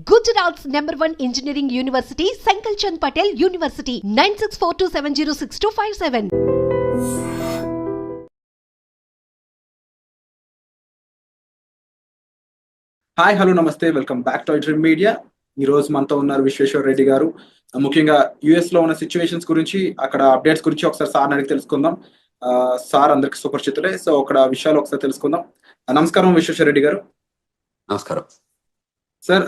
Gujarat's #1 engineering university, Sankalchand Patel University, 9642706257. Hi hello namaste, welcome back to dream media. ఈ రోజు మనతో ఉన్నారు విశ్వేశ్వర రెడ్డి గారు. ముఖ్యంగా యుఎస్ లో ఉన్న సిచ్యువేషన్స్ గురించి, అక్కడ అప్డేట్స్ గురించి ఒకసారి సార్ అడిగి తెలుసుకుందాం. సార్ అందరికి సుపరిచితులే, సో అక్కడ విషయాలు ఒకసారి తెలుసుకుందాం. నమస్కారం విశ్వేశ్వర రెడ్డి గారు. నమస్కారం సార్.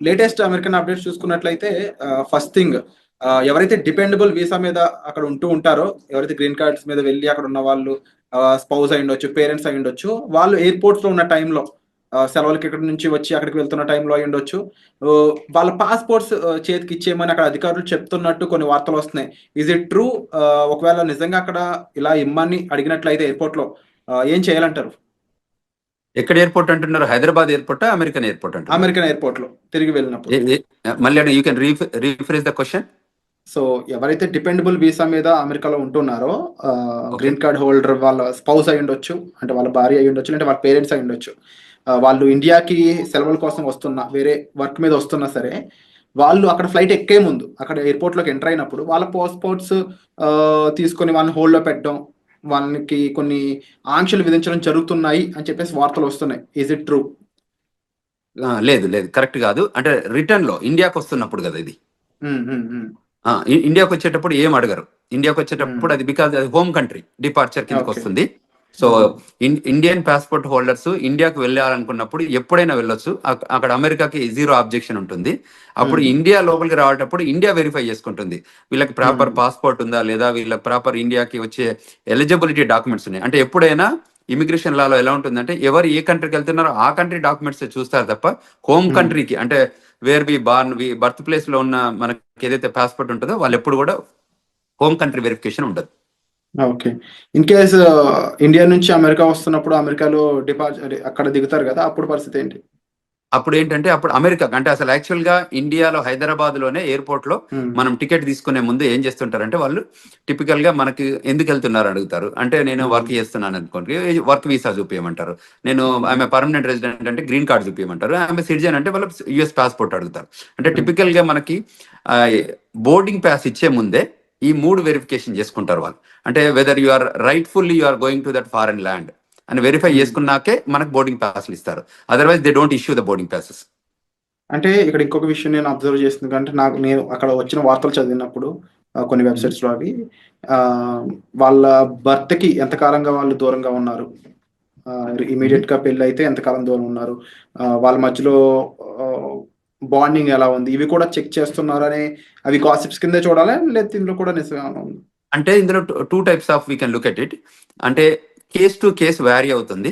లేటెస్ట్ అమెరికన్ అప్డేట్స్ చూసుకున్నట్లయితే ఫస్ట్ థింగ్, ఎవరైతే డిపెండబుల్ వీసా మీద అక్కడ ఉంటూ ఉంటారో, ఎవరైతే గ్రీన్ కార్డ్స్ మీద వెళ్ళి అక్కడ ఉన్న వాళ్ళు స్పౌస్ అయి ఉండొచ్చు, పేరెంట్స్ అయి ఉండొచ్చు, వాళ్ళు ఎయిర్పోర్ట్స్ లో ఉన్న టైంలో సెలవులకి ఇక్కడ నుంచి వచ్చి అక్కడికి వెళ్తున్న టైంలో అయి ఉండొచ్చు, వాళ్ళ పాస్పోర్ట్స్ చేతికి ఇచ్చేయమని అక్కడ అధికారులు చెప్తున్నట్టు కొన్ని వార్తలు వస్తున్నాయి. Is it true? ఒకవేళ నిజంగా అక్కడ ఇలా ఇమ్మని అడిగినట్లయితే ఎయిర్పోర్ట్ లో ఏం చేయాలంటారు? ఎక్కడ ఎయిర్పోర్ట్ అంటున్నారు? హైదరాబాద్ ఎయిర్పోర్ట్, అమెరికన్ ఎయిర్పోర్ట్ అంటారు? అమెరికన్ ఎయిర్పోర్ట్ లో తిరిగి వెళ్ళినప్పుడు. మళ్ళీ you can rephrase the question. So ఎవరైతే డిపెండబుల్ వీసా మీద అమెరికాలో ఉంటున్నారో, గ్రీన్ కార్డ్ హోల్డర్, వాళ్ళ స్పౌస్ అయి ఉండొచ్చు, అంటే వాళ్ళ భార్య అయి ఉండొచ్చు, అంటే వాళ్ళ పేరెంట్స్ అయి ఉండొచ్చు, వాళ్ళు ఇండియాకి సెలవుల కోసం వస్తున్నా, వేరే వర్క్ మీద వస్తున్నా సరే, వాళ్ళు అక్కడ ఫ్లైట్ ఎక్కే ముందు అక్కడ ఎయిర్పోర్ట్లోకి ఎంటర్ అయినప్పుడు వాళ్ళ పాస్పోర్ట్స్ తీసుకొని వాళ్ళని హోల్డ్లో పెట్టడం, వాళ్ళకి కొన్ని ఆంక్షలు విధించడం జరుగుతున్నాయి అని చెప్పేసి వార్తలు వస్తున్నాయి. Is it true? లేదు లేదు, కరెక్ట్ కాదు. అంటే రిటర్న్ లో ఇండియాకి వస్తున్నప్పుడు కదా ఇది. ఇండియాకి వచ్చేటప్పుడు ఏం అడగరు. ఇండియాకి వచ్చేటప్పుడు అది బికాజ్ అది హోమ్ కంట్రీ డిపార్చర్ కిందకి వస్తుంది. సో ఇండియన్ పాస్పోర్ట్ హోల్డర్స్ ఇండియాకి వెళ్ళాలనుకున్నప్పుడు ఎప్పుడైనా వెళ్ళొచ్చు. అక్కడ అమెరికాకి జీరో ఆబ్జెక్షన్ ఉంటుంది. అప్పుడు ఇండియా లోపలికి రావటప్పుడు ఇండియా వెరిఫై చేసుకుంటుంది వీళ్ళకి ప్రాపర్ పాస్పోర్ట్ ఉందా లేదా, వీళ్ళకి ప్రాపర్ ఇండియాకి వచ్చే ఎలిజిబిలిటీ డాక్యుమెంట్స్ ఉన్నాయి. అంటే ఎప్పుడైనా ఇమిగ్రేషన్ లాలో ఎలా ఉంటుందంటే, ఎవరు ఏ కంట్రీకి వెళ్తున్నారో ఆ కంట్రీ డాక్యుమెంట్స్ చూస్తారు తప్ప హోమ్ కంట్రీకి, అంటే where we born, birth place లో ఉన్న మనకి ఏదైతే పాస్పోర్ట్ ఉంటుందో వాళ్ళు ఎప్పుడు కూడా హోమ్ కంట్రీ వెరిఫికేషన్ ఉండదు. ఓకే. ఇన్ కేస్ ఇండియా నుంచి అమెరికా వస్తున్నప్పుడు అమెరికాలో అక్కడ దిగుతారు కదా, అప్పుడు పరిస్థితి ఏంటి? అప్పుడు ఏంటంటే, అప్పుడు అమెరికా అంటే అసలు యాక్చువల్ గా ఇండియాలో హైదరాబాద్ లోనే ఎయిర్పోర్ట్ లో మనం టికెట్ తీసుకునే ముందు ఏం చేస్తుంటారంటే, వాళ్ళు టిపికల్ గా మనకి ఎందుకు వెళ్తున్నారు అడుగుతారు. అంటే నేను వర్క్ చేస్తున్నాను అనుకోండి, వర్క్ వీసా చూపించమంటారు. నేను ఆమె పర్మనెంట్ రెసిడెంట్ అంటే గ్రీన్ కార్డ్ చూపించమంటారు. ఆమె సిటిజన్ అంటే వాళ్ళు యుఎస్ పాస్పోర్ట్ అడుగుతారు. అంటే టిపికల్ గా మనకి బోర్డింగ్ పాస్ ఇచ్చే ముందే ఈ 3 వెరిఫికేషన్ చేసుకుంటారు వాళ్ళు. అంటే whether you are rightfully you are going to that foreign land అని వెరిఫై చేసుకున్నాకే మనకు బోర్డింగ్ పాస్లు ఇస్తారు. Otherwise they don't issue the boarding passes. అంటే ఇక్కడ ఇంకొక విషయం నేను అబ్జర్వ్ చేస్తుంది అంటే, నేను అక్కడ వచ్చిన వార్తలు చదివినప్పుడు కొన్ని వెబ్సైట్స్ లో అవి వాళ్ళ భర్తకి ఎంతకాలంగా వాళ్ళు దూరంగా ఉన్నారు, ఇమీడియట్ గా పెళ్లి అయితే ఎంతకాలం దూరం ఉన్నారు, వాళ్ళ మధ్యలో బాండింగ్ ఎలా ఉంది, ఇవి కూడా చెక్ చేస్తున్నారని, అవి గాసిప్స్ కింద చూడాలా లేదా ఇందులో కూడా నిజంగా? అంటే ఇందులో 2 types of we can look at it. అంటే కేస్ టు కేస్ వ్యారీ అవుతుంది.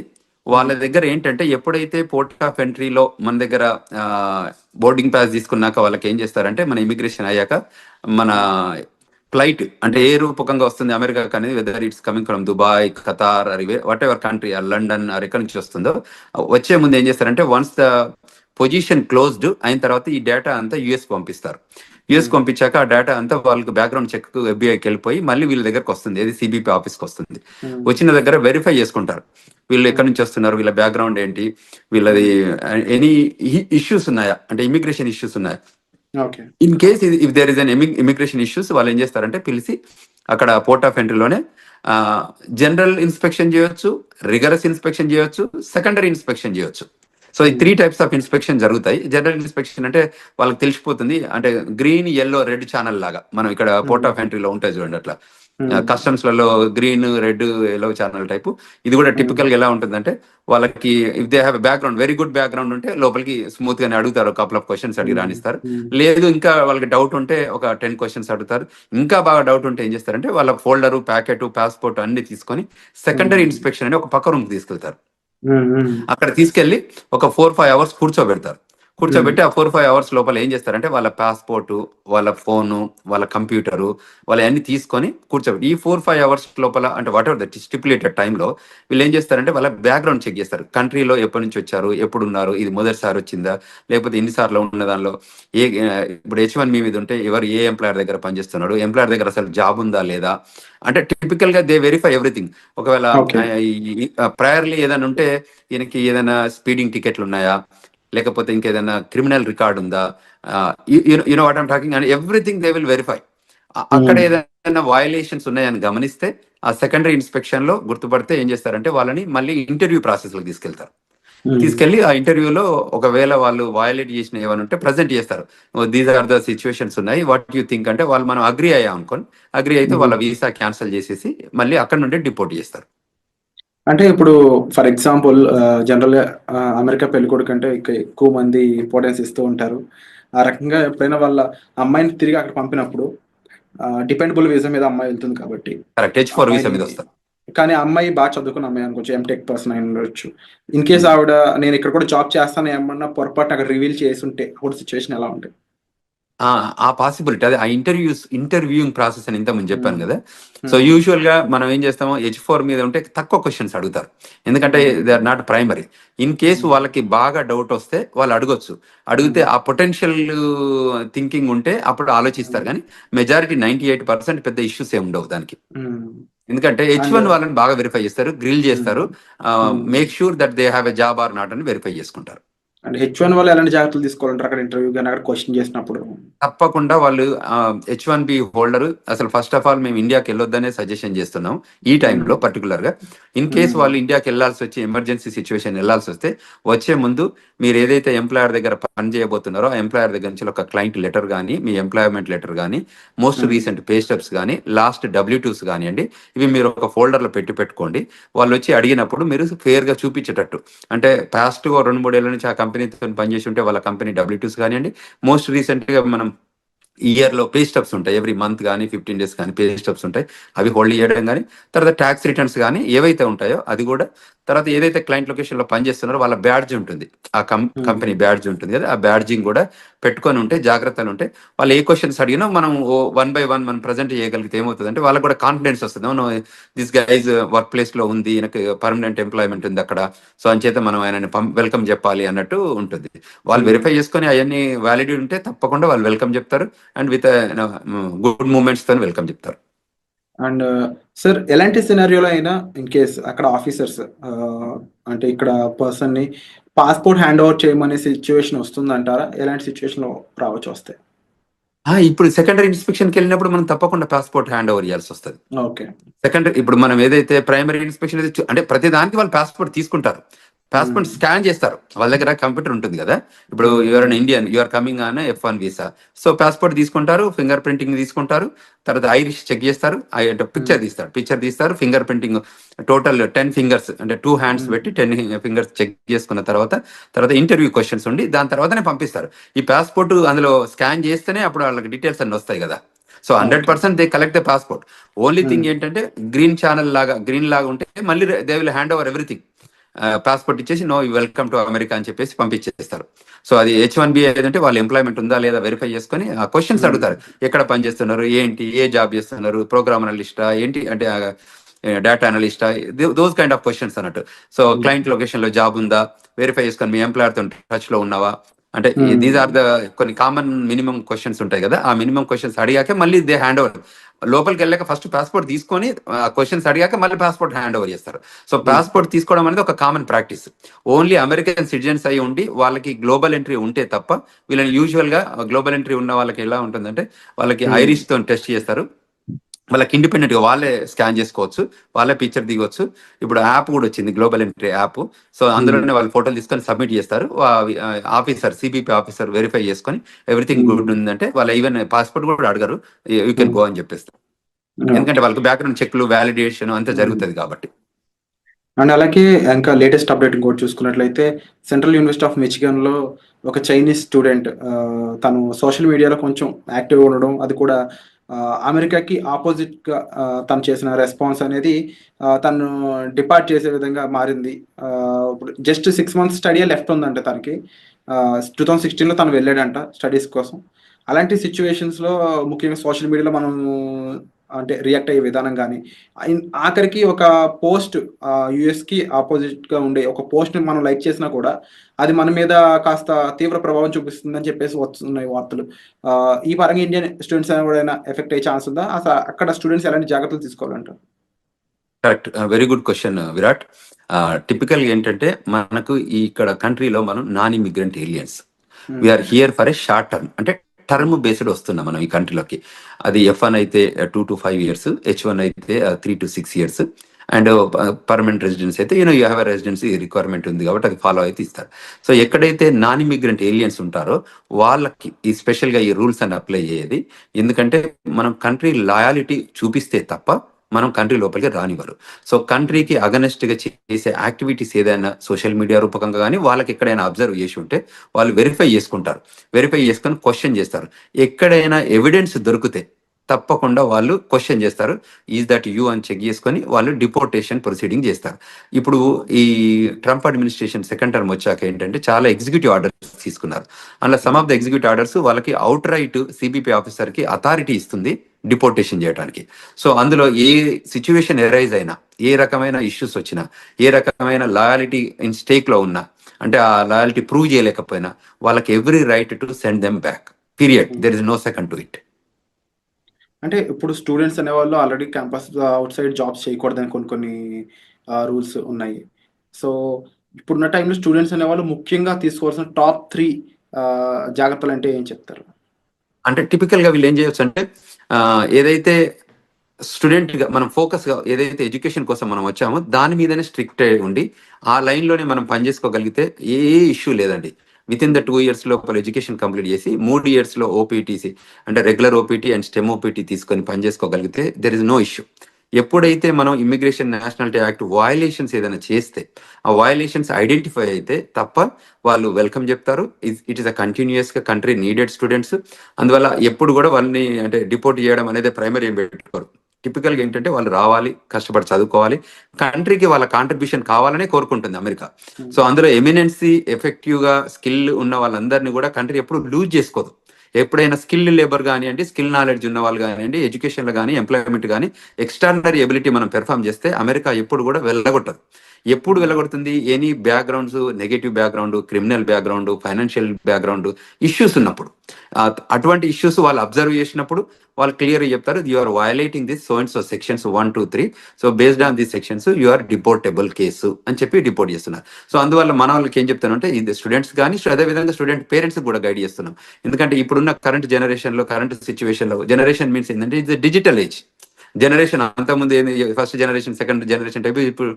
వాళ్ళ దగ్గర ఏంటంటే, ఎప్పుడైతే పోర్ట్ ఆఫ్ ఎంట్రీలో మన దగ్గర బోర్డింగ్ పాస్ తీసుకున్నాక వాళ్ళకి ఏం చేస్తారంటే, మన ఇమిగ్రేషన్ అయ్యాక మన ఫ్లైట్ అంటే ఏ రూపకంగా వస్తుంది అమెరికాకి అనేది, whether it's coming from Dubai, Qatar, what ever country, London ఎక్కడి నుంచి వస్తుందో, వచ్చే ముందు ఏం చేస్తారంటే, వన్స్ ద పొజిషన్ క్లోజ్డ్ అయిన తర్వాత ఈ డేటా అంతా యుఎస్ పంపిస్తారు. యుఎస్ పంపించాక ఆ డేటా అంతా వాళ్ళకి బ్యాక్గ్రౌండ్ చెక్ ఎఫ్బిఐకి వెళ్ళిపోయి మళ్ళీ వీళ్ళ దగ్గరకు వస్తుంది, ఏది సిబిపి ఆఫీస్కి వస్తుంది. వచ్చిన దగ్గర వెరిఫై చేసుకుంటారు వీళ్ళు ఎక్కడి నుంచి వస్తున్నారు, వీళ్ళ బ్యాక్గ్రౌండ్ ఏంటి, వీళ్ళది ఎనీ ఇష్యూస్ ఉన్నాయా, అంటే ఇమిగ్రేషన్ ఇష్యూస్ ఉన్నాయా. In case if there is an immigration issues, వాళ్ళు ఏం చేస్తారంటే పిలిచి అక్కడ పోర్ట్ ఆఫ్ ఎంట్రీలోనే జనరల్ ఇన్స్పెక్షన్ చేయొచ్చు, రిగరస్ ఇన్స్పెక్షన్ చేయొచ్చు, సెకండరీ ఇన్స్పెక్షన్ చేయొచ్చు. సో ఈ 3 టైప్స్ ఆఫ్ ఇన్స్పెక్షన్ జరుగుతాయి. జనరల్ ఇన్స్పెక్షన్ అంటే వాళ్ళకి తెలిసిపోతుంది, అంటే గ్రీన్, ఎల్లో, రెడ్ ఛానల్ లాగా మనం ఇక్కడ పోర్ట్ ఆఫ్ ఎంట్రీలో ఉంటాయి చూడండి, అట్లా కస్టమ్స్ లలో green, red, yellow channel type. ఇది కూడా టిపికల్ గా ఎలా ఉంటుందంటే, వాళ్ళకి if they have background, very good background ఉంటే లోపలికి స్మూత్ గానే అడుగుతారు, కపుల్ ఆఫ్ క్వశ్చన్స్ అడిగి రాణిస్తారు. లేదు ఇంకా వాళ్ళకి డౌట్ ఉంటే ఒక 10 క్వశ్చన్స్ అడుగుతారు. ఇంకా బాగా డౌట్ ఉంటే ఏం చేస్తారంటే, వాళ్ళ ఫోల్డరు, ప్యాకెట్, పాస్పోర్ట్ అన్ని తీసుకొని సెకండరీ ఇన్స్పెక్షన్ అని ఒక పక్క రూమ్ తీసుకెళ్తారు. అక్కడ తీసుకెళ్లి ఒక 4-5 అవర్స్ కూర్చోబెడతారు. కూర్చోబెట్టి ఆ 4-5 అవర్స్ లోపల ఏం చేస్తారంటే, వాళ్ళ పాస్పోర్టు, వాళ్ళ ఫోను, వాళ్ళ కంప్యూటరు, వాళ్ళ అన్ని తీసుకొని కూర్చోబెట్టి ఈ 4-5 అవర్స్ లోపల, అంటే వాట్ ఎవర్ ద స్టిపులేటెడ్ టైంలో వీళ్ళు ఏం చేస్తారంటే వాళ్ళ బ్యాక్గ్రౌండ్ చెక్ చేస్తారు. కంట్రీలో ఎప్పటి నుంచి వచ్చారు, ఎప్పుడు ఉన్నారు, ఇది మొదటిసారి వచ్చిందా లేకపోతే ఎన్నిసార్లు ఉన్న దానిలో ఇప్పుడు H1B మీద ఉంటే ఎవరు ఏ ఎంప్లాయర్ దగ్గర పనిచేస్తున్నాడు, ఎంప్లాయర్ దగ్గర అసలు జాబ్ ఉందా లేదా, అంటే టిపికల్ గా దే వెరిఫై ఎవ్రీథింగ్. ఒకవేళ ప్రయర్లీ ఏదైనా ఉంటే, ఈయనకి ఏదైనా స్పీడింగ్ టికెట్లు ఉన్నాయా, లేకపోతే ఇంకేదైనా క్రిమినల్ రికార్డ్ ఉందా, you know what I'm talking, and everything they will verify. అక్కడ ఏదైనా వయలేషన్స్ ఉన్నాయని గమనిస్తే ఆ సెకండరీ ఇన్స్పెక్షన్ లో గుర్తుపడితే ఏం చేస్తారంటే వాళ్ళని మళ్ళీ ఇంటర్వ్యూ ప్రాసెస్ లో తీసుకెళ్తారు. తీసుకెళ్లి ఆ ఇంటర్వ్యూలో ఒకవేళ వాళ్ళు వయలేట్ చేసిన ఏమైనా ఉంటే ప్రజెంట్ చేస్తారు. దీస్ ఆర్ ద సిచ్యువేషన్స్ ఉన్నాయి, వాట్ యూ థింక్ అంటే వాళ్ళు మనం అగ్రి అయ్యాం అనుకోని, అగ్రి అయితే వాళ్ళ వీసా క్యాన్సిల్ చేసేసి మళ్ళీ అక్కడ నుండి డిపోర్ట్ చేస్తారు. అంటే ఇప్పుడు ఫర్ ఎగ్జాంపుల్ జనరల్ గా అమెరికా పెళ్ళికొడుకు అంటే ఎక్కువ మంది ఇంపార్టెన్స్ ఇస్తూ ఉంటారు. ఆ రకంగా ఎప్పుడైనా వాళ్ళ అమ్మాయిని తిరిగి అక్కడ పంపినప్పుడు డిపెండబుల్ వీసా మీద అమ్మాయి వెళ్తుంది కాబట్టి కరెక్ట్, H4 వీసా మీద వస్తారు. కానీ అమ్మాయి బాగా చదువుకున్న అమ్మాయి అనుకోవచ్చు, ఎంటెక్ పర్సన్ అయి ఉండొచ్చు. ఇన్ కేస్ ఆవిడ నేను ఇక్కడ కూడా జాబ్ చేస్తాను ఏమన్నా పొరపాటు అక్కడ రివీల్ చేసి ఉంటే అప్పుడు సిచ్యువేషన్ ఎలా ఉంటుంది? ఆ పాసిబిలిటీ, అదే ఆ ఇంటర్వ్యూయింగ్ ప్రాసెస్ అని ఇంతకుముందు చెప్పాను కదా. సో యూజువల్ గా మనం ఏం చేస్తామో H4 మీద ఉంటే తక్కువ క్వశ్చన్స్ అడుగుతారు, ఎందుకంటే they are not primary. In case వాళ్ళకి బాగా డౌట్ వస్తే వాళ్ళు అడగొచ్చు, అడిగితే ఆ పొటెన్షియల్ థింకింగ్ ఉంటే అప్పుడు ఆలోచిస్తారు. కానీ మెజారిటీ 98% పెద్ద ఇష్యూస్ ఏమి ఉండవు దానికి, ఎందుకంటే H1 వాళ్ళని బాగా వెరిఫై చేస్తారు, గ్రిల్ చేస్తారు, make sure that they have a job or not అని వెరిఫై చేసుకుంటారు. అంటే H1 వాళ్ళు ఎలాంటి జాగ్రత్తలు తీసుకోవాలంటారు అక్కడ ఇంటర్వ్యూ కానీ అక్కడ క్వశ్చన్ చేసినప్పుడు? తప్పకుండా వాళ్ళు H1B హోల్డర్ అసలు ఫస్ట్ ఆఫ్ ఆల్ మేము ఇండియాకి వెళ్ళొద్దనే సజెషన్ చేస్తున్నాం ఈ టైంలో పర్టికులర్ గా. ఇన్ కేసు వాళ్ళు ఇండియాకి వెళ్ళాల్సి వచ్చి ఎమర్జెన్సీ సిచ్యువేషన్ వెళ్ళాల్సి వస్తే వచ్చే ముందు మీరు ఏదైతే ఎంప్లాయర్ దగ్గర పని చేయబోతున్నారో ఆ ఎంప్లాయర్ దగ్గర నుంచి ఒక క్లయింట్ లెటర్ కానీ, మీ ఎంప్లాయ్మెంట్ లెటర్ కానీ, మోస్ట్ రీసెంట్ పే స్టెప్స్ కానీ, లాస్ట్ W2s కానివ్వండి, ఇవి మీరు ఒక ఫోల్డర్లో పెట్టుకోండి. వాళ్ళు వచ్చి అడిగినప్పుడు మీరు ఫేర్ గా చూపించేటట్టు, అంటే పాస్ట్ 2-3 ఏళ్ల నుంచి ఆ కంపెనీతో పనిచేసి ఉంటే వాళ్ళ కంపెనీ W2s కానివ్వండి, మోస్ట్ రీసెంట్ గా మనం ఇయర్ లో పే స్టబ్స్ ఉంటాయి, ఎవ్రీ మంత్ కానీ 15 days కానీ పే స్టబ్స్ ఉంటాయి, అవి హోల్డ్ చేయడం కానీ, తర్వాత ట్యాక్స్ రిటర్న్స్ కానీ ఏవైతే ఉంటాయో అది కూడా, తర్వాత ఏదైతే క్లయింట్ లొకేషన్ లో పనిచేస్తున్నారో వాళ్ళ బ్యాడ్జ్ ఉంటుంది, ఆ కంపెనీ బ్యాడ్జ్ ఉంటుంది కదా, ఆ బ్యాడ్జింగ్ కూడా పెట్టుకొని ఉంటే జాగ్రత్తలు ఉంటే వాళ్ళు ఏ క్వశ్చన్స్ అడిగినా మనం 1 by 1 మనం ప్రజెంట్ చేయగలిగితే ఏమవుతుంది అంటే వాళ్ళకి కూడా కాన్ఫిడెన్స్ వస్తుంది. దిస్ గైజ్ వర్క్ ప్లేస్ లో ఉంది, ఈయనకి పర్మనెంట్ ఎంప్లాయ్మెంట్ ఉంది అక్కడ, సో అంచేత మనం ఆయనని వెల్కమ్ చెప్పాలి అన్నట్టు ఉంటుంది. వాళ్ళు వెరిఫై చేసుకొని అవన్నీ వ్యాలిడిటీ ఉంటే తప్పకుండా వాళ్ళు వెల్కమ్ చెప్తారు, అండ్ విత్ గుడ్ మూమెంట్స్ తో వెల్కమ్ చెప్తారు. అండ్ సార్ ఎలాంటి సినారియోలో అయినా ఇన్ కేస్ అక్కడ ఆఫీసర్స్ అంటే ఇక్కడ పర్సన్ ని పాస్పోర్ట్ హ్యాండ్ ఓవర్ చేయమనే సిచ్యువేషన్ వస్తుందంటారా? ఎలాంటి సిచ్యువేషన్ లో రావచ్చు వస్తే? ఇప్పుడు సెకండరీ ఇన్స్పెక్షన్కి వెళ్ళినప్పుడు మనం తప్పకుండా పాస్పోర్ట్ హ్యాండ్ ఓవర్ చేయాల్సి వస్తుంది. ఓకే. సెకండరీ ఇప్పుడు మనం ఏదైతే ప్రైమరీ ఇన్స్పెక్షన్ అంటే ప్రతి దానికి వాళ్ళు పాస్పోర్ట్ తీసుకుంటారు, పాస్పోర్ట్ స్కాన్ చేస్తారు, వాళ్ళ దగ్గర కంప్యూటర్ ఉంటుంది కదా. ఇప్పుడు you are an Indian, you are coming on F1 visa, so passport తీసుకుంటారు, ఫింగర్ ప్రింటింగ్ తీసుకుంటారు, తర్వాత ఐరిష్ చెక్ చేస్తారు, పిక్చర్ తీస్తారు, ఫింగర్ ప్రింటింగ్ టోటల్ 10 fingers అంటే 2 hands పెట్టి 10 fingers చెక్ చేసుకున్న తర్వాత ఇంటర్వ్యూ క్వశ్చన్స్ ఉండి దాని తర్వాతనే పంపిస్తారు. ఈ పాస్పోర్ట్ అందులో స్కాన్ చేస్తేనే అప్పుడు వాళ్ళకి డీటెయిల్స్ అన్ని వస్తాయి కదా. So 100% they collect the passport. Only thing ఏంటంటే గ్రీన్ లాగా ఉంటే మళ్ళీ they will hand over everything, passport ఇచ్చేసి నో వెల్కమ్ టు అమెరికా అని చెప్పేసి పంపించేస్తారు. సో అది H1B ఏదంటే వాళ్ళ ఎంప్లాయ్మెంట్ ఉందా లేదా వెరిఫై చేసుకొని ఆ క్వశ్చన్స్ అడుగుతారు, ఎక్కడ పని చేస్తున్నారు, ఏంటి, ఏ జాబ్ చేస్తున్నారు, ప్రోగ్రామ్ అనలిస్టా ఏంటి అంటే డేటా అనలిస్టా, దోస్ కైండ్ ఆఫ్ క్వశ్చన్స్ అన్నట్టు. సో క్లయింట్ లొకేషన్ లో జాబ్ ఉందా వెరిఫై చేసుకొని, మీ ఎంప్లాయర్ తో టచ్ లో ఉన్నావా, అంటే దీస్ ఆర్ ద కొన్ని కామన్ మినిమం క్వశ్చన్స్ ఉంటాయి కదా. ఆ మినిమం క్వశ్చన్స్ అడిగాక మళ్ళీ దే హ్యాండ్ ఓవర్, లోపలికి వెళ్ళాక ఫస్ట్ పాస్పోర్ట్ తీసుకొని క్వశ్చన్స్ అడిగాక మళ్ళీ పాస్పోర్ట్ హ్యాండ్ ఓవర్ చేస్తారు. సో పాస్పోర్ట్ తీసుకోవడం అనేది ఒక common practice. Only American citizens అయి ఉండి వాళ్ళకి గ్లోబల్ ఎంట్రీ ఉంటే తప్ప వీళ్ళని యూజువల్ గా గ్లోబల్ ఎంట్రీ ఉన్న వాళ్ళకి ఎలా ఉంటుందంటే వాళ్ళకి ఐరిష్ తో టెస్ట్ చేస్తారు, వాళ్ళకి ఇండిపెండెంట్ గా వాళ్ళే స్కాన్ చేసుకోవచ్చు, వాళ్ళే పిక్చర్ దిగొచ్చు. ఇప్పుడు యాప్ కూడా వచ్చింది, గ్లోబల్ ఎంట్రీ యాప్. సో అందులోనే వాళ్ళు ఫోటోలు తీసుకొని సబ్మిట్ చేస్తారు, ఆఫీసర్ CBP ఆఫీసర్ వెరిఫై చేసుకొని ఎవ్రీథింగ్ గుడ్ ఉందంటే వాళ్ళు ఈవెన్ పాస్పోర్ట్ కూడా అడగరు, యూ కెన్ గో అని చెప్పేస్తారు, ఎందుకంటే వాళ్ళకి బ్యాక్గ్రౌండ్ చెక్లు వ్యాలిడేషన్ అంతా జరుగుతుంది కాబట్టి. అండ్ అలాగే ఇంకా లేటెస్ట్ అప్డేట్ ఇంకోటి చూసుకున్నట్లయితే సెంట్రల్ యూనివర్సిటీ ఆఫ్ మిచిగన్ లో ఒక చైనీస్ స్టూడెంట్ తను సోషల్ మీడియాలో కొంచెం యాక్టివ్గా ఉండడం, అది కూడా అమెరికాకి ఆపోజిట్ గా తను చేసిన రెస్పాన్స్ అనేది తను డిపార్ట్ చేసే విధంగా మారింది. ఇప్పుడు జస్ట్ 6 months స్టడీ లెఫ్ట్ ఉందంట తనకి. 2016లో తను వెళ్ళాడంట స్టడీస్ కోసం. అలాంటి సిచ్యువేషన్స్ లో ముఖ్యంగా సోషల్ మీడియాలో మనం అంటే రియాక్ట్ అయ్యే విధానం కానీ, ఆఖరికి ఒక పోస్ట్ యుఎస్కి ఆపోజిట్ గా ఉండే ఒక పోస్ట్ ని మనం లైక్ చేసినా కూడా అది మన మీద కాస్త తీవ్ర ప్రభావం చూపిస్తుందని చెప్పేసి వస్తున్నాయి వార్తలు. ఈ పరంగా ఇండియన్ స్టూడెంట్స్ ఎవరైనా ఎఫెక్ట్ అయ్యే ఛాన్స్ ఉందా? అసలు అక్కడ స్టూడెంట్స్ ఎలాంటి జాగ్రత్తలు తీసుకోవాలంటారు? Correct, very good question Virat. Typical ఏంటంటే మనకు ఈ ఇక్కడ కంట్రీలో మనం non immigrant aliens, we are here for a short term, అంటే టర్మ్ బేస్డ్ వస్తున్నాం మనం ఈ కంట్రీలోకి. అది F1 అయితే 2 to 5 years, H1 అయితే 3 to 6 years, and permanent residence అయితే you have a residency requirement ఉంది కాబట్టి అది ఫాలో అయితే ఇస్తారు. సో ఎక్కడైతే నాన్ ఇమిగ్రెంట్ ఏలియన్స్ ఉంటారో వాళ్ళకి ఈ స్పెషల్గా ఈ రూల్స్ అని అప్లై అయ్యేది. ఎందుకంటే మనం కంట్రీ లాయాలిటీ చూపిస్తే తప్ప మనం కంట్రీ లోపలికి రానివ్వరు. సో కంట్రీకి అగనెస్ట్గా చేసే యాక్టివిటీస్ ఏదైనా సోషల్ మీడియా రూపకంగా కానీ వాళ్ళకి ఎక్కడైనా అబ్జర్వ్ చేసి ఉంటే వాళ్ళు వెరిఫై చేసుకుంటారు, వెరిఫై చేసుకొని క్వశ్చన్ చేస్తారు. ఎక్కడైనా ఎవిడెన్స్ దొరికితే తప్పకుండా వాళ్ళు క్వశ్చన్ చేస్తారు, ఈజ్ దట్ యూ అని చెక్ చేసుకొని వాళ్ళు డిపోర్టేషన్ ప్రొసీడింగ్ చేస్తారు. ఇప్పుడు ఈ ట్రంప్ అడ్మినిస్ట్రేషన్ సెకండ్ టర్మ్ వచ్చాక ఏంటంటే చాలా ఎగ్జిక్యూటివ్ ఆర్డర్స్ తీసుకున్నారు. అందులో some of the executive orders వాళ్ళకి అవుట్ రైట్ సిబిపి ఆఫీసర్కి అథారిటీ ఇస్తుంది డిపోర్టేషన్ చేయడానికి. సో అందులో ఏ సిచ్యువేషన్ ఎరైజ్ అయినా, ఏ రకమైన ఇష్యూస్ వచ్చినా, ఏ రకమైన లాయాలిటీ ఇన్ స్టేక్లో ఉన్నా, అంటే ఆ లాయాలిటీ ప్రూవ్ చేయలేకపోయినా వాళ్ళకి every right to send them back, period. There is no second to it. అంటే ఇప్పుడు స్టూడెంట్స్ అనేవాళ్ళు already campus outside jobs చేయకూడదని కొన్ని రూల్స్ ఉన్నాయి. సో ఇప్పుడున్న టైంలో స్టూడెంట్స్ అనేవాళ్ళు ముఖ్యంగా తీసుకోవాల్సిన టాప్ 3 జాగ్రత్తలు అంటే ఏం చెప్తారు? అంటే టిపికల్గా వీళ్ళు ఏం చేయొచ్చు అంటే ఏదైతే స్టూడెంట్గా మనం ఫోకస్గా ఏదైతే ఎడ్యుకేషన్ కోసం మనం వచ్చామో దాని మీదనే స్ట్రిక్ట్ ఉండి ఆ లైన్లోనే మనం పనిచేసుకోగలిగితే ఏ ఇష్యూ లేదండి. విత్ ఇన్ ద 2 years లోపల ఎడ్యుకేషన్ కంప్లీట్ చేసి 3 years ఓపీటీసీ అంటే regular OPT and stem OPT తీసుకొని పనిచేసుకోగలిగితే దెర్ ఇస్ నో ఇష్యూ. ఎప్పుడైతే మనం ఇమిగ్రేషన్ నేషనాలిటీ యాక్ట్ వయలేషన్స్ ఏదైనా చేస్తే ఆ వయలేషన్స్ ఐడెంటిఫై అయితే తప్ప వాళ్ళు వెల్కమ్ చెప్తారు. ఇట్ ఈస్ అ కంటిన్యూస్గా కంట్రీ నీడెడ్ స్టూడెంట్స్. అందువల్ల ఎప్పుడు కూడా వాళ్ళని అంటే డిపోర్ట్ చేయడం అనేది ప్రైమరీ ఏం పెట్టుకోరు. టిపికల్గా ఏంటంటే వాళ్ళు రావాలి, కష్టపడి చదువుకోవాలి, కంట్రీకి వాళ్ళ కాంట్రిబ్యూషన్ కావాలనే కోరుకుంటుంది అమెరికా. సో అందులో ఎమినెన్సీ ఎఫెక్టివ్గా స్కిల్ ఉన్న వాళ్ళందరినీ కూడా కంట్రీ ఎప్పుడు లూజ్ చేసుకోదు. ఎప్పుడైనా స్కిల్ లేబర్ కానివ్వండి, స్కిల్ నాలెడ్జ్ ఉన్న వాళ్ళు కానివ్వండి, ఎడ్యుకేషన్లో కానీ ఎంప్లాయ్మెంట్ కానీ ఎక్స్ట్రాడినరీ ఎబిలిటీ మనం పెర్ఫామ్ చేస్తే అమెరికా ఎప్పుడు కూడా వెళ్ళగొట్టదు. ఎప్పుడు వెళ్ళగొడుతుంది? Any backgrounds, negative background, criminal background, financial background issues ఉన్నప్పుడు, అటువంటి ఇష్యూస్ వాళ్ళు అబ్జర్వ్ చేసినప్పుడు వాళ్ళు క్లియర్గా చెప్తారు, you are violating this so and so sections 1, 2, 3, so based on this sections you are deportable case అని చెప్పి డిపోర్ట్ చేస్తున్నారు. సో అందువల్ల మన వాళ్ళకి ఏం చెప్తానంటే ఇది స్టూడెంట్స్ కానీ అదేవిధంగా స్టూడెంట్ పేరెంట్స్ కూడా గైడ్ చేస్తున్నాం. ఎందుకంటే ఇప్పుడున్న కరెంట్ జనరేషన్లో, కరెంట్ సిచ్యువేషన్లో, జనరేషన్ మీన్స్ ఏంటంటే ఇది డిజిటల్ ఏజ్ జనరేషన్. అంతకుముందు ఏంది first generation, second generation type, ఇప్పుడు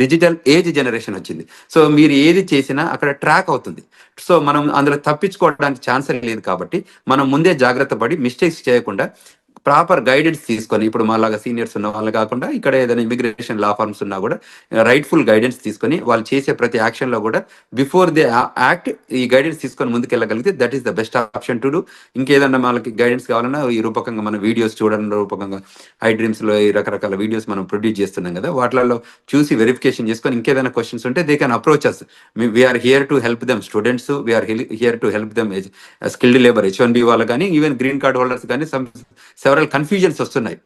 డిజిటల్ ఏజ్ జనరేషన్ వచ్చింది. సో మీరు ఏది చేసినా అక్కడ ట్రాక్ అవుతుంది. సో మనం అందులో తప్పించుకోవడానికి ఛాన్స్ లేదు. కాబట్టి మనం ముందే జాగ్రత్త పడి మిస్టేక్స్ చేయకుండా ప్రాపర్ గైడెన్స్ తీసుకొని, ఇప్పుడు మాలాగా సీనియర్స్ ఉన్న వాళ్ళు కాకుండా ఇక్కడ ఏదైనా ఇమిగ్రేషన్ లా ఫార్మ్స్ ఉన్నా కూడా రైట్ఫుల్ గైడెన్స్ తీసుకొని వాళ్ళు చేసే ప్రతి యాక్షన్లో కూడా బిఫోర్ దే యాక్ట్ ఈ గైడెన్స్ తీసుకొని ముందుకెళ్ళగలిగితే that is the best option to do. ఇంకేదన్నా వాళ్ళకి గైడెన్స్ కావాలన్నా ఈ రూపకంగా మనం వీడియోస్ చూడడం రూపకంగా ఐ డ్రీమ్స్లో ఈ రకరకాల వీడియోస్ మనం ప్రొడ్యూస్ చేస్తున్నాం కదా, వాటిలలో చూసి వెరిఫికేషన్ చేసుకొని ఇంకేదైనా క్వశ్చన్స్ ఉంటే they can approach us. We are here to help them students, we are here to help them skilled labour H1B వాళ్ళు కానీ, ఈవెన్ గ్రీన్ కార్డ్ హోల్డర్స్ కానీ సెవరల్ కన్ఫ్యూజన్స్ వస్తున్నాయి.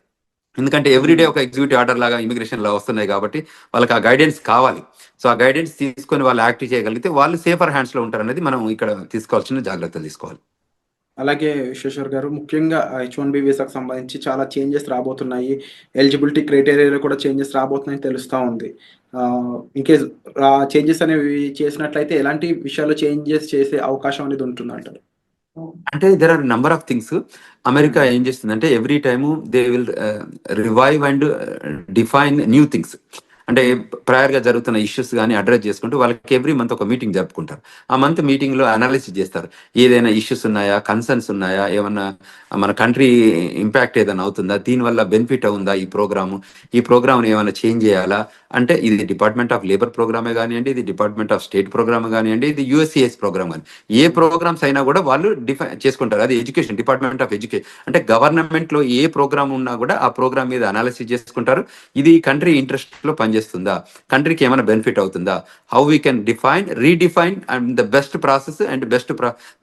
ఎందుకంటే ఎవ్రీడే ఒక ఎగ్జిక్యూటివ్ ఆర్డర్ లాగా ఇమిగ్రేషన్ లా వస్తున్నాయి కాబట్టి వాళ్ళకి ఆ గైడెన్స్ కావాలి. సో ఆ గైడెన్స్ తీసుకొని వాళ్ళు యాక్టివ్ చేయగలిగితే వాళ్ళు సేఫర్ హ్యాండ్స్ లో ఉంటారు అనేది మనం ఇక్కడ తీసుకోవాల్సిన జాగ్రత్తలు తీసుకోవాలి. అలాగే విశ్వేశ్వర్ గారు, ముఖ్యంగా H1B వీసాకు సంబంధించి చాలా చేంజెస్ రాబోతున్నాయి, ఎలిజిబిలిటీ క్రైటీరియాలో కూడా చేంజెస్ రాబోతున్నాయని తెలుస్తూ ఉంది. ఇన్కేస్ చేంజెస్ అనేవి చేసినట్లయితే ఎలాంటి విషయాల్లో చేంజెస్ చేసే అవకాశం అనేది ఉంటుందంటారు? అంటే there are number of things. America ఏం చేస్తుందంటే every time they will revive and define new things. అంటే ప్రయర్గా జరుగుతున్న ఇష్యూస్ కానీ అడ్రస్ చేసుకుంటూ వాళ్ళకి ఎవ్రీ మంత్ ఒక మీటింగ్ జరుపుకుంటారు. ఆ మంత్ మీటింగ్లో అనాలిసిస్ చేస్తారు, ఏదైనా ఇష్యూస్ ఉన్నాయా, కన్సర్న్స్ ఉన్నాయా, ఏమన్నా మన కంట్రీ ఇంపాక్ట్ ఏదైనా అవుతుందా, దీనివల్ల బెనిఫిట్ అవుందా ఈ ప్రోగ్రామ్ని ఏమైనా చేంజ్ చేయాలా. అంటే ఇది డిపార్ట్మెంట్ ఆఫ్ లేబర్ ప్రోగ్రామే కానివ్వండి, ఇది డిపార్ట్మెంట్ ఆఫ్ స్టేట్ ప్రోగ్రామ్ కానివ్వండి, ఇది USCIS ప్రోగ్రామ్ కానీ, ఏ ప్రోగ్రామ్స్ అయినా కూడా వాళ్ళు డిఫైన్ చేసుకుంటారు. అది ఎడ్యుకేషన్, డిపార్ట్మెంట్ ఆఫ్ ఎడ్యుకేషన్ అంటే గవర్నమెంట్లో ఏ ప్రోగ్రామ్ ఉన్నా కూడా ఆ ప్రోగ్రామ్ మీద అనాలిసిస్ చేసుకుంటారు. ఇది కంట్రీ ఇంట్రెస్ట్లో పనిచేస్తుందా, కంట్రీకి ఏమైనా బెనిఫిట్ అవుతుందా, how we can redefine and the best process and best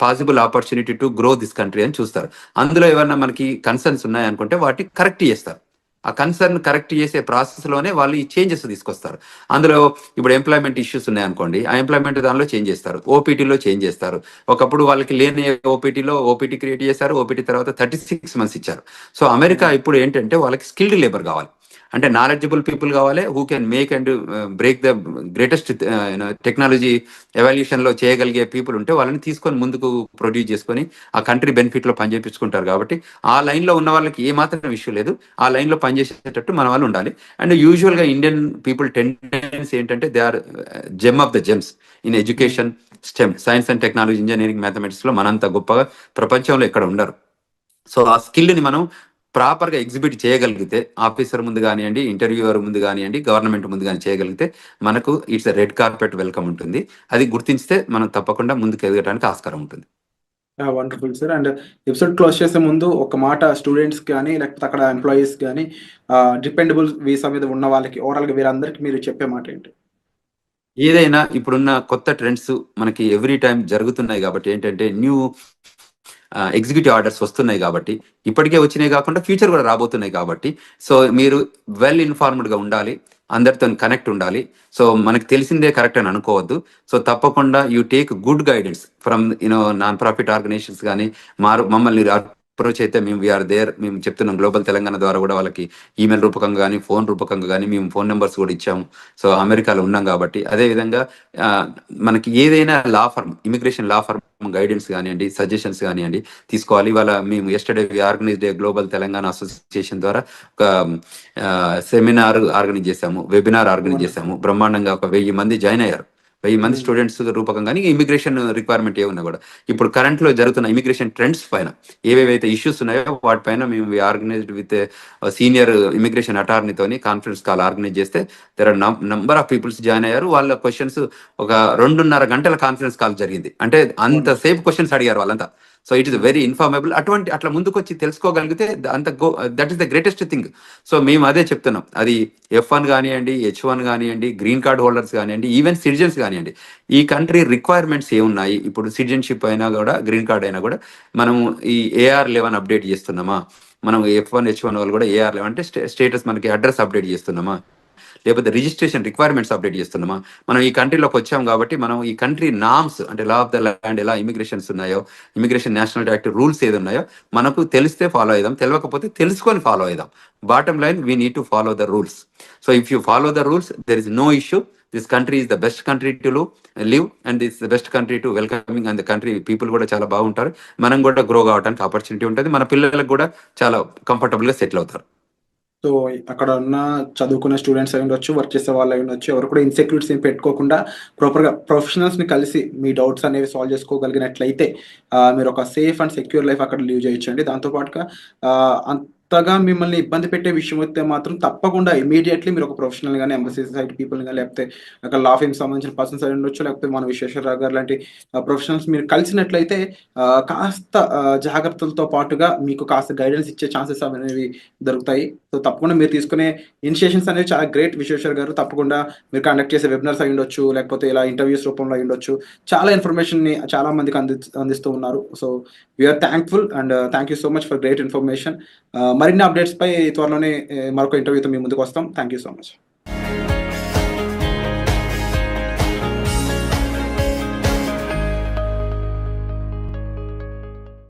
possible opportunity to grow this country అని చూస్తారు. అందులో ఏమైనా మనకి కన్సర్న్స్ ఉన్నాయనుకుంటే వాటిని కరెక్ట్ చేస్తారు. ఆ కన్సర్న్ కరెక్ట్ చేసే ప్రాసెస్లోనే వాళ్ళు ఈ చేంజెస్ తీసుకొస్తారు. అందులో ఇప్పుడు ఎంప్లాయ్మెంట్ ఇష్యూస్ ఉన్నాయనుకోండి, ఆ ఎంప్లాయ్మెంట్ దానిలో చేంజ్ చేస్తారు, ఓపీటీలో చేంజ్ చేస్తారు. ఒకప్పుడు వాళ్ళకి లేని ఓపీటీ క్రియేట్ చేశారు, ఓపీటీ తర్వాత 36 months ఇచ్చారు. సో అమెరికా ఇప్పుడు ఏంటంటే వాళ్ళకి స్కిల్డ్ లేబర్ కావాలి. అంటే నాలెడ్జబుల్ పీపుల్ కావాలి, who can make and break the greatest technology evolution లో చేయగలిగే పీపుల్ ఉంటే వాళ్ళని తీసుకొని ముందుకు ప్రొడ్యూస్ చేసుకొని ఆ కంట్రీ బెనిఫిట్ లో పనిచేపించుకుంటారు. కాబట్టి ఆ లైన్ లో ఉన్న వాళ్ళకి ఏ మాత్రం ఇష్యూ లేదు, ఆ లైన్ లో పనిచేసేటట్టు మన వాళ్ళు ఉండాలి. అండ్ యూజువల్ గా ఇండియన్ పీపుల్ టెండెన్సీ ఏంటంటే they are gem of the gems in education, STEM, science and technology, engineering, mathematics లో మనంత గొప్పగా ప్రపంచంలో ఎక్కడ ఉండరు. సో ఆ స్కిల్ని మనం ప్రాపర్ గా ఎగ్జిబిట్ చేయగలిగితే, ఆఫీసర్ ముందు కానివ్వండి, ఇంటర్వ్యూవర్ ముందు కానివ్వండి, గవర్నమెంట్ ముందు కానీ చేయగలిగితే మనకు ఇట్స్ రెడ్ కార్పెట్ వెల్కమ్ ఉంటుంది. అది గుర్తించితే మనం తప్పకుండా ముందుకు ఎదగడానికి ఆస్కారం ఉంటుంది. Wonderful sir. And episode close చేసే ముందు ఒక మాట స్టూడెంట్స్ కానీ లేకపోతే అక్కడ ఎంప్లాయీస్ కానీ డిపెండబుల్ వీసా మీద ఉన్న వాళ్ళకి ఓవరాల్గా వీరందరికీ మీరు చెప్పే మాట ఏంటి? ఏదైనా ఇప్పుడున్న కొత్త ట్రెండ్స్ మనకి ఎవ్రీ టైం జరుగుతున్నాయి కాబట్టి ఏంటంటే న్యూ ఎగ్జిక్యూటివ్ ఆర్డర్స్ వస్తున్నాయి కాబట్టి, ఇప్పటికే వచ్చినాయి కాకుండా ఫ్యూచర్ కూడా రాబోతున్నాయి కాబట్టి, సో మీరు వెల్ ఇన్ఫార్మ్డ్గా ఉండాలి, అందరితో కనెక్ట్ ఉండాలి. సో మనకు తెలిసిందే కరెక్ట్ అని అనుకోవద్దు. సో తప్పకుండా you take good guidance from non profit organisations కానీ మమ్మల్ని అప్రోచ్ అయితే మేము వీఆర్ దేర్. మేము చెప్తున్నాం గ్లోబల్ తెలంగాణ ద్వారా కూడా వాళ్ళకి ఈమెయిల్ రూపకంగా కానీ ఫోన్ రూపకంగా కానీ మేము ఫోన్ నెంబర్స్ కూడా ఇచ్చాము. సో అమెరికాలో ఉన్నాం కాబట్టి అదేవిధంగా మనకి ఏదైనా law firm, immigration law firm guidance కానివ్వండి, సజెషన్స్ కానివ్వండి తీసుకోవాలి. ఇవాళ మేము yesterday organised global Telangana association ద్వారా ఒక సెమినార్ ఆర్గనైజ్ చేశాము, వెబినార్ ఆర్గనైజ్ చేశాము. బ్రహ్మాండంగా ఒక 1000 మంది జాయిన్ అయ్యారు. 1000 మంది స్టూడెంట్స్ రూపకంగా ఇమిగ్రేషన్ రిక్వైర్మెంట్ ఏమున్నా కూడా ఇప్పుడు కరెంట్ లో జరుగుతున్న ఇమిగ్రేషన్ ట్రెండ్స్ పైన ఏవేవైతే ఇష్యూస్ ఉన్నాయో వాటిపైన మేము ఆర్గనైజ్డ్ విత్ సీనియర్ ఇమిగ్రేషన్ అటార్నీతోని కాన్ఫరెన్స్ కాల్ ఆర్గనైజ్ చేస్తే there are number of peoples join అయ్యారు. వాళ్ళ క్వశ్చన్స్ ఒక 2.5 గంటల కాన్ఫరెన్స్ కాల్ జరిగింది. అంటే అంతసేపు క్వశ్చన్స్ అడిగారు వాళ్ళంతా. So it is very informable. అట్లా ముందుకు వచ్చి తెలుసుకోగలిగితే that is the greatest thing. So మేము అదే చెప్తున్నాం. అది F1 కానివ్వండి, H1 కానివ్వండి, గ్రీన్ కార్డ్ హోల్డర్స్ కానివ్వండి, ఈవెన్ సిటిజన్స్ కానివ్వండి, ఈ కంట్రీ రిక్వైర్మెంట్స్ ఏమున్నాయి, ఇప్పుడు సిటిజన్షిప్ అయినా కూడా గ్రీన్ కార్డ్ అయినా కూడా మనము ఈ AR11 అప్డేట్ చేస్తున్నామా, మనం F1 H1 వాళ్ళు కూడా AR11 అంటే స్టేటస్ మనకి అడ్రస్ అప్డేట్ చేస్తున్నామా, లేకపోతే రిజిస్ట్రేషన్ రిక్వైర్మెంట్స్ అప్డేట్ చేస్తున్నామా. మనం ఈ కంట్రీలోకి వచ్చాం కాబట్టి మనం ఈ కంట్రీ నామ్స్ అంటే లా ఆఫ్ ద ల్యాండ్ ఎలా ఇమిగ్రేషన్స్ ఉన్నాయో, ఇమిగ్రేషన్ నేషనల్ యాక్ట్ రూల్స్ ఏది ఉన్నాయో మనకు తెలిస్తే ఫాలో అయిదాం, తెలియకపోతే తెలుసుకొని ఫాలో అయిదాం. Bottom line we need to follow the rules. So if you follow the rules there is no issue. This country is the best country to live and this the best country to welcoming. And the country people కూడా చాలా బాగుంటారు. మనం కూడా grow కావడానికి opportunity ఉంటుంది. మన పిల్లలకు కూడా చాలా కంఫర్టబుల్గా సెటిల్ అవుతారు. సో అక్కడ ఉన్న చదువుకున్న స్టూడెంట్స్ అయి ఉండొచ్చు, వర్క్ చేసే వాళ్ళు అయి ఉండొచ్చు, ఎవరు కూడా ఇన్సెక్యూరిటీస్ ఏం పెట్టుకోకుండా ప్రాపర్గా ప్రొఫెషనల్స్ని కలిసి మీ డౌట్స్ అనేవి సాల్వ్ చేసుకోగలిగినట్లయితే మీరు ఒక సేఫ్ అండ్ సెక్యూర్ లైఫ్ అక్కడ లీవ్ చేయొచ్చండి. దాంతోపాటుగా అంతగా మిమ్మల్ని ఇబ్బంది పెట్టే విషయం అయితే మాత్రం తప్పకుండా ఇమీడియట్లీ మీరు ఒక ప్రొఫెషనల్ కానీ ఎంబసీ సైడ్ పీపుల్ కానీ లేకపోతే అక్కడ లా ఫీమ్ సంబంధించిన పర్సన్స్ అయి ఉండొచ్చు, లేకపోతే మన విశ్వేశ్వరరావు గారు లాంటి ప్రొఫెషనల్స్ మీరు కలిసినట్లయితే కాస్త జాగ్రత్తలతో పాటుగా మీకు కాస్త గైడెన్స్ ఇచ్చే ఛాన్సెస్ అనేవి దొరుకుతాయి. సో తప్పకుండా మీరు తీసుకునే ఇనిషియేషన్స్ అనేవి చాలా గ్రేట్ విశ్వేశ్వర్ గారు. తప్పకుండా మీరు కండక్ట్ చేసే వెబినార్స్ అయి ఉండొచ్చు, లేకపోతే ఇలా ఇంటర్వ్యూస్ రూపంలో అయి ఉండొచ్చు, చాలా ఇన్ఫర్మేషన్ని చాలా మందికి అందిస్తూ ఉన్నారు. So we are thankful and thank you so much for great information. మరిన్ని అప్డేట్స్ పై త్వరలోనే మరొక ఇంటర్వ్యూతో మీ ముందుకు వస్తాం. Thank you so much.